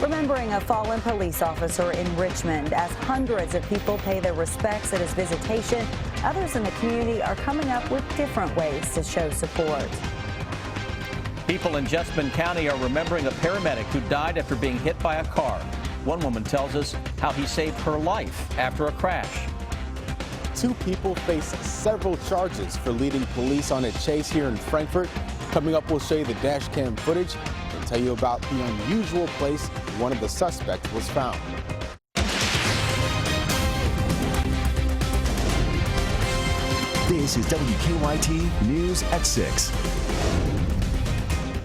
remembering a fallen police officer in Richmond. As hundreds of people pay their respects at his visitation, others in the community are coming up with different ways to show support. People in Jessamine County are remembering a paramedic who died after being hit by a car. One woman tells us how he saved her life after a crash. Two people face several charges for leading police on a chase here in Frankfort. Coming up, we'll show you the dash cam footage and tell you about the unusual place one of the suspects was found. This is WKYT News at 6.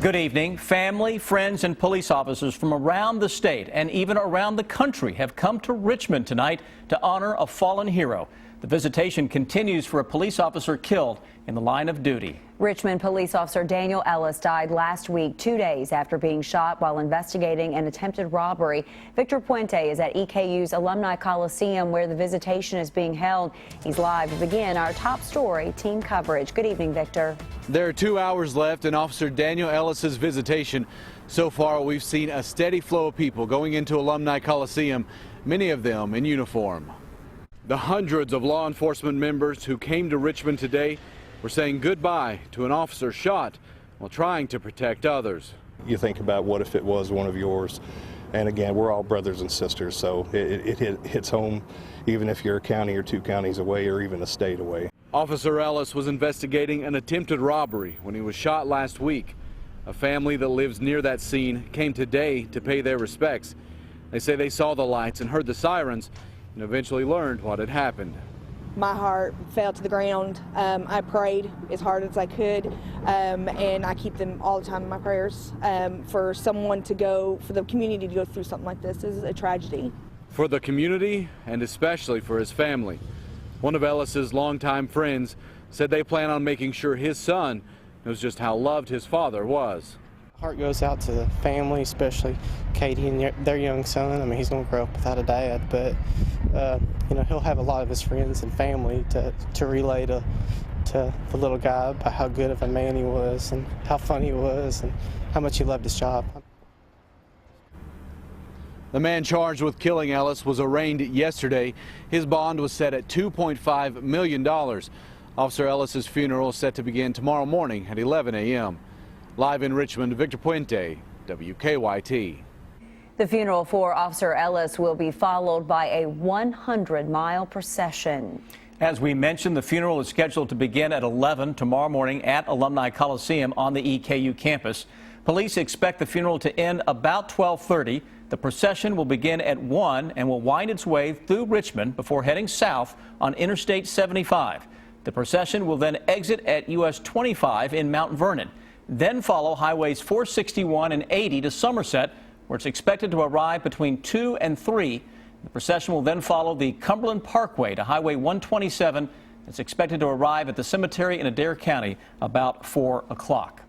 Good evening. Family, friends, and police officers from around the state and even around the country have come to Richmond tonight to honor a fallen hero. The visitation continues for a police officer killed in the line of duty. Richmond police officer Daniel Ellis died last week, 2 days after being shot while investigating an attempted robbery. Victor Puente is at EKU's Alumni Coliseum where the visitation is being held. He's live to begin our top story team coverage. Good evening, Victor. There are 2 hours left in Officer Daniel Ellis's visitation. So far, we've seen a steady flow of people going into Alumni Coliseum, many of them in uniform. The hundreds of law enforcement members who came to Richmond today were saying goodbye to an officer shot while trying to protect others. You think about what if it was one of yours, and again, we're all brothers and sisters, so it hits home even if you're a county or 2 counties away or even a state away. Officer Ellis was investigating an attempted robbery when he was shot last week. A family that lives near that scene came today to pay their respects. They say they saw the lights and heard the sirens and eventually learned what had happened. My heart fell to the ground. I prayed as hard as I could, and I keep them all the time in my prayers. For someone to go, for the community to go through something like this is a tragedy. For the community and especially for his family. One of Ellis's longtime friends said they plan on making sure his son knows just how loved his father was. Heart goes out to the family, especially Katie and their young son. I mean, he's going to grow up without a dad, but you know, he'll have a lot of his friends and family to relay to the little guy about how good of a man he was and how fun he was and how much he loved his job. The man charged with killing Ellis was arraigned yesterday. His bond was set at $2.5 million. Officer Ellis's funeral is set to begin tomorrow morning at 11 a.m. Live in Richmond, Victor Puente, WKYT. The funeral for Officer Ellis will be followed by a 100-mile procession. As we mentioned, the funeral is scheduled to begin at 11 tomorrow morning at Alumni Coliseum on the EKU campus. Police expect the funeral to end about 12:30. The procession will begin at 1 and will wind its way through Richmond before heading south on Interstate 75. The procession will then exit at US 25 in Mount Vernon. Then follow highways 461 and 80 to Somerset, where it's expected to arrive between 2 and 3. The procession will then follow the Cumberland Parkway to Highway 127. It's expected to arrive at the cemetery in Adair County about 4 o'clock.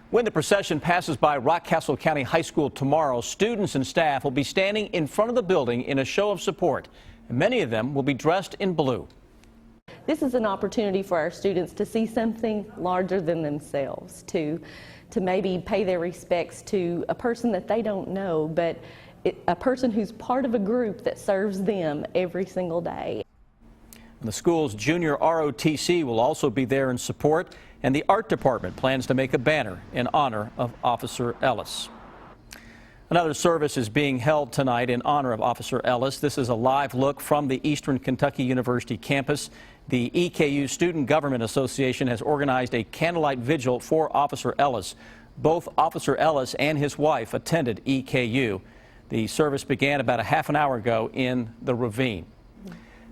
When the procession passes by Rockcastle County High School tomorrow, students and staff will be standing in front of the building in a show of support. Many of them will be dressed in blue. This is an opportunity for our students to see something larger than themselves, to maybe pay their respects to a person that they don't know, but a person who's part of a group that serves them every single day. The school's junior ROTC will also be there in support, and the art department plans to make a banner in honor of Officer Ellis. Another service is being held tonight in honor of Officer Ellis. This is a live look from the Eastern Kentucky University campus. The EKU Student Government Association has organized a candlelight vigil for Officer Ellis. Both Officer Ellis and his wife attended EKU. The service began about a half an hour ago in the ravine.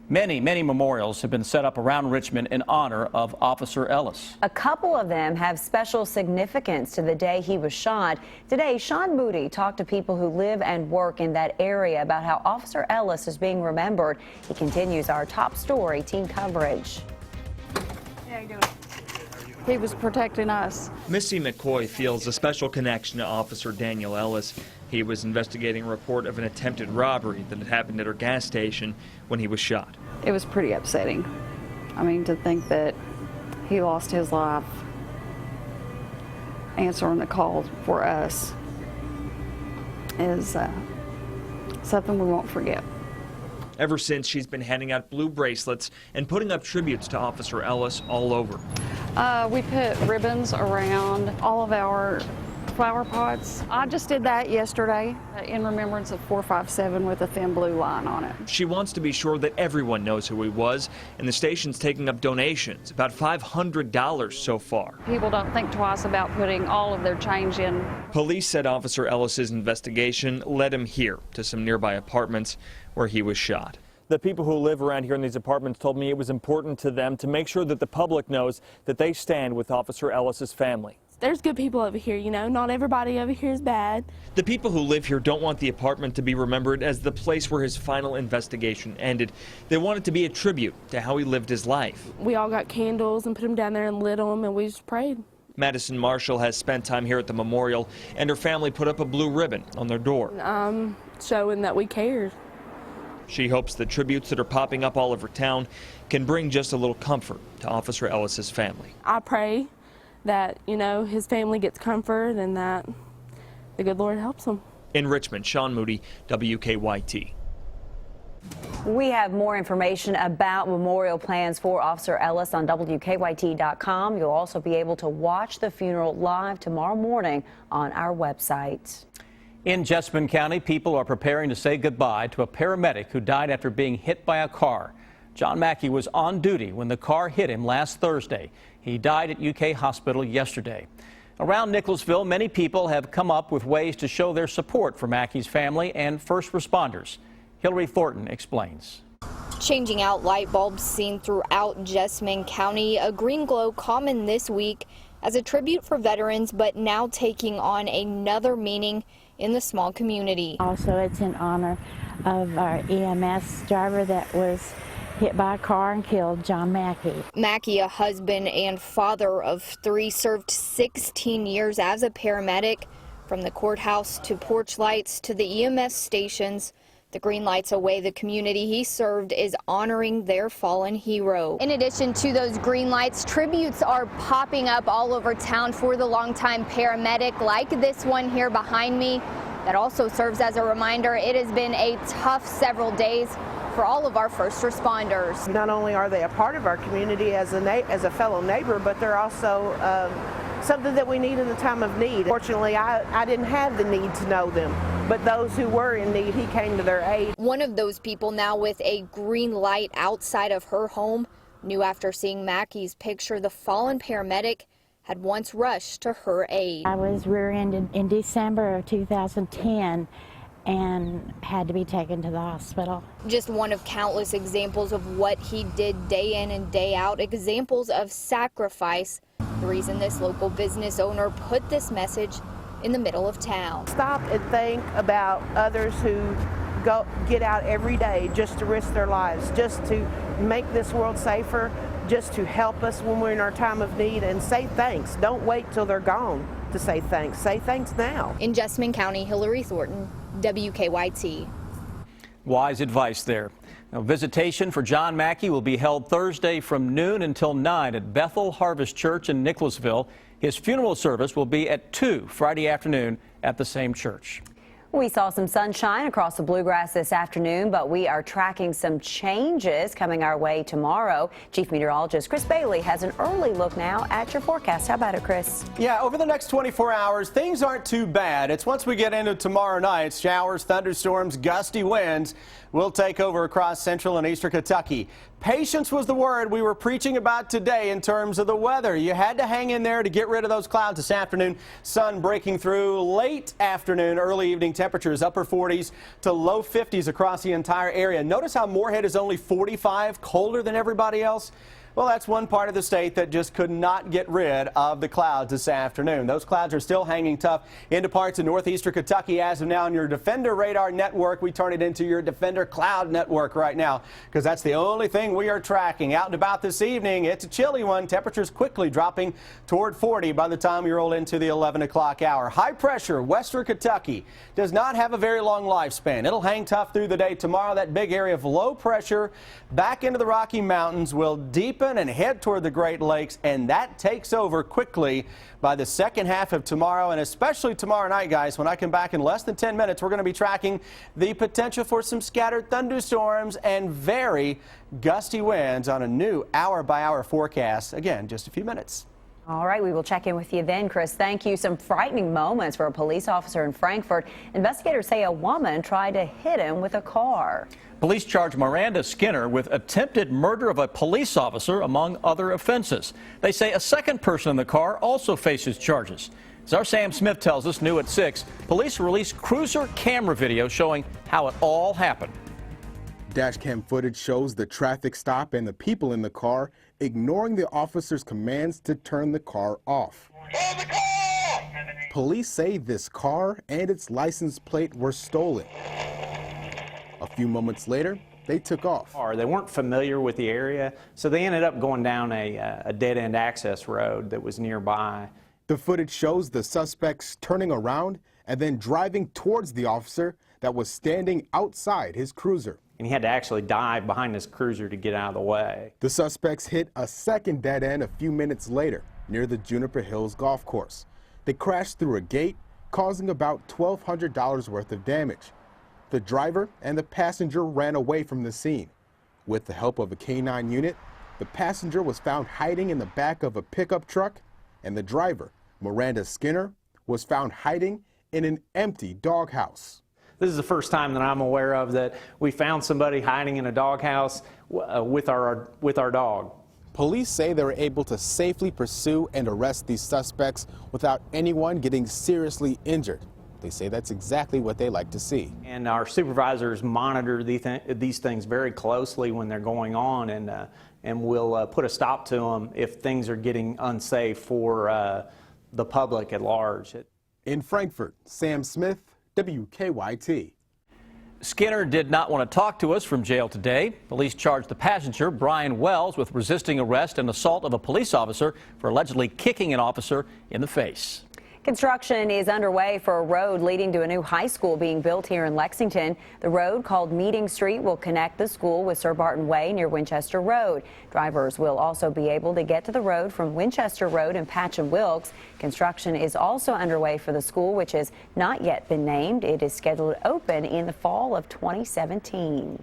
Many memorials have been set up around Richmond in honor of Officer Ellis. A couple of them have special significance to the day he was shot. Today, Sean Moody talked to people who live and work in that area about how Officer Ellis is being remembered. He continues our top story team coverage. How you doing? He was protecting us. Missy McCoy feels a special connection to Officer Daniel Ellis. He was investigating a report of an attempted robbery that had happened at her gas station when he was shot. It was pretty upsetting. I mean, to think that he lost his life answering the call for us. is something we won't forget. Ever since, she's been handing out blue bracelets and putting up tributes to Officer Ellis all over. We put ribbons around all of our flower pots. I just did that yesterday in remembrance of 457 with a thin blue line on it. She wants to be sure that everyone knows who he was, and the station's taking up donations, about $500 so far. People don't think twice about putting all of their change in. Police said Officer Ellis's investigation led him here to some nearby apartments where he was shot. The people who live around here in these apartments told me it was important to them to make sure that the public knows that they stand with Officer Ellis's family. There's good people over here, you know, not everybody over here is bad. The people who live here don't want the apartment to be remembered as the place where his final investigation ended. They want it to be a tribute to how he lived his life. We all got candles and put them down there and lit them, and we just prayed. Madison Marshall has spent time here at the memorial, and her family put up a blue ribbon on their door. Showing that we cared. She hopes the tributes that are popping up all over town can bring just a little comfort to Officer Ellis's family. I pray that, you know, his family gets comfort and that the good Lord helps him. In Richmond, Sean Moody, WKYT. We have more information about memorial plans for Officer Ellis on WKYT.com. You'll also be able to watch the funeral live tomorrow morning on our website. In Jessamine County, people are preparing to say goodbye to a paramedic who died after being hit by a car. John Mackey was on duty when the car hit him last Thursday. He died at UK Hospital yesterday. Around Nicholasville, many people have come up with ways to show their support for Mackey's family and first responders. Hillary Thornton explains. Changing out light bulbs seen throughout Jessamine County, a green glow common this week as a tribute for veterans, but now taking on another meaning in the small community. Also, it's in honor of our EMS driver that was hit by a car and killed, John Mackey. Mackey, a husband and father of 3, served 16 years as a paramedic. From the courthouse to porch lights to the EMS stations, the green lights away the community he served is honoring their fallen hero. In addition to those green lights, tributes are popping up all over town for the longtime paramedic, like this one here behind me. That also serves as a reminder it has been a tough several days for all of our first responders. Not only are they a part of our community as a fellow neighbor, but they're also something that we need in the time of need. Fortunately, I didn't have the need to know them, but those who were in need, he came to their aid. One of those people now with a green light outside of her home knew after seeing Mackey's picture the fallen paramedic had once rushed to her aid. I was rear-ended in December of 2010 and had to be taken to the hospital. Just one of countless examples of what he did day in and day out, examples of sacrifice. The reason this local business owner put this message in the middle of town. Stop and think about others who get out every day just to risk their lives, just to make this world safer, just to help us when we're in our time of need, and say thanks. Don't wait till they're gone to say thanks. Say thanks now. In Jessamine County, Hillary Thornton, WKYT. Wise advice there. Now, visitation for John Mackey will be held Thursday from noon until 9 at Bethel Harvest Church in Nicholasville. His funeral service will be at 2 Friday afternoon at the same church. We saw some sunshine across the bluegrass this afternoon, but we are tracking some changes coming our way tomorrow. Chief Meteorologist Chris Bailey has an early look now at your forecast. How about it, Chris? Yeah, over the next 24 hours, things aren't too bad. It's once we get into tomorrow night, showers, thunderstorms, gusty winds will take over across central and eastern Kentucky. Patience was the word we were preaching about today in terms of the weather. You had to hang in there to get rid of those clouds this afternoon. Sun breaking through late afternoon, early evening temperatures, upper 40s to low 50s across the entire area. Notice how Moorhead is only 45, colder than everybody else. Well, that's one part of the state that just could not get rid of the clouds this afternoon. Those clouds are still hanging tough into parts of northeastern Kentucky. As of now, on your Defender radar network, we turn it into your Defender cloud network right now, because that's the only thing we are tracking. Out and about this evening, it's a chilly one. Temperatures quickly dropping toward 40 by the time you roll into the 11 o'clock hour. High pressure, western Kentucky, does not have a very long lifespan. It'll hang tough through the day tomorrow. That big area of low pressure back into the Rocky Mountains will deepen open and head toward the Great Lakes, and that takes over quickly by the second half of tomorrow, and especially tomorrow night, guys. When I come back in less than 10 minutes, we're going to be tracking the potential for some scattered thunderstorms and very gusty winds on a new hour-by-hour forecast. Again, just a few minutes. All right, we will check in with you then, Chris. Thank you. Some frightening moments for a police officer in Frankfort. Investigators say a woman tried to hit him with a car. Police charge Miranda Skinner with attempted murder of a police officer, among other offenses. They say a second person in the car also faces charges. As our Sam Smith tells us, new at 6, police released cruiser camera video showing how it all happened. Dash cam footage shows the traffic stop and the people in the car ignoring the officer's commands to turn the car off. Police say this car and its license plate were stolen. A few moments later, they took off. They weren't familiar with the area, so they ended up going down a dead-end access road that was nearby. The footage shows the suspects turning around and then driving towards the officer that was standing outside his cruiser. And he had to actually dive behind his cruiser to get out of the way. The suspects hit a second dead end a few minutes later near the Juniper Hills golf course. They crashed through a gate, causing about $1,200 worth of damage. The driver and the passenger ran away from the scene. With the help of a K-9 unit, the passenger was found hiding in the back of a pickup truck, and the driver, Miranda Skinner, was found hiding in an empty doghouse. This is the first time that I'm aware of that we found somebody hiding in a doghouse with our dog. Police say they were able to safely pursue and arrest these suspects without anyone getting seriously injured. They say that's exactly what they like to see. And our supervisors monitor these things very closely when they're going on, and will put a stop to them if things are getting unsafe for the public at large. In Frankfort, Sam Smith, WKYT. Skinner did not want to talk to us from jail today. Police charged the passenger, Brian Wells, with resisting arrest and assault of a police officer for allegedly kicking an officer in the face. Construction is underway for a road leading to a new high school being built here in Lexington. The road, called Meeting Street, will connect the school with Sir Barton Way near Winchester Road. Drivers will also be able to get to the road from Winchester Road and Patch and Wilkes. Construction is also underway for the school, which has not yet been named. It is scheduled to open in the fall of 2017.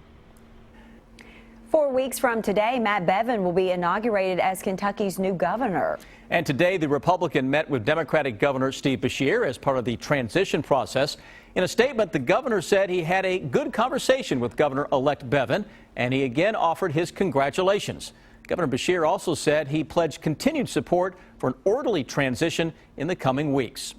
4 weeks from today, Matt Bevin will be inaugurated as Kentucky's new governor. And today, the Republican met with Democratic Governor Steve Beshear as part of the transition process. In a statement, the governor said he had a good conversation with Governor-elect Bevin, and he again offered his congratulations. Governor Beshear also said he pledged continued support for an orderly transition in the coming weeks.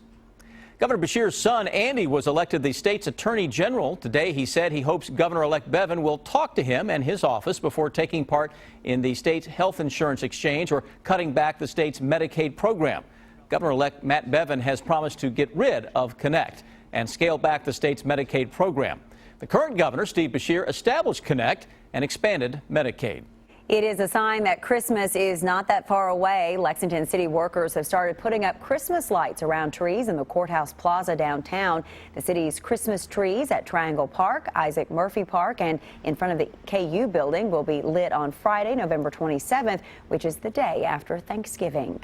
Governor Beshear's son, Andy, was elected the state's attorney general. Today, he said he hopes Governor-elect Bevin will talk to him and his office before taking part in the state's health insurance exchange or cutting back the state's Medicaid program. Governor-elect Matt Bevin has promised to get rid of Connect and scale back the state's Medicaid program. The current governor, Steve Beshear, established Connect and expanded Medicaid. It is a sign that Christmas is not that far away. Lexington city workers have started putting up Christmas lights around trees in the courthouse plaza downtown. The city's Christmas trees at Triangle Park, Isaac Murphy Park, and in front of the KU building will be lit on Friday, November 27th, which is the day after Thanksgiving.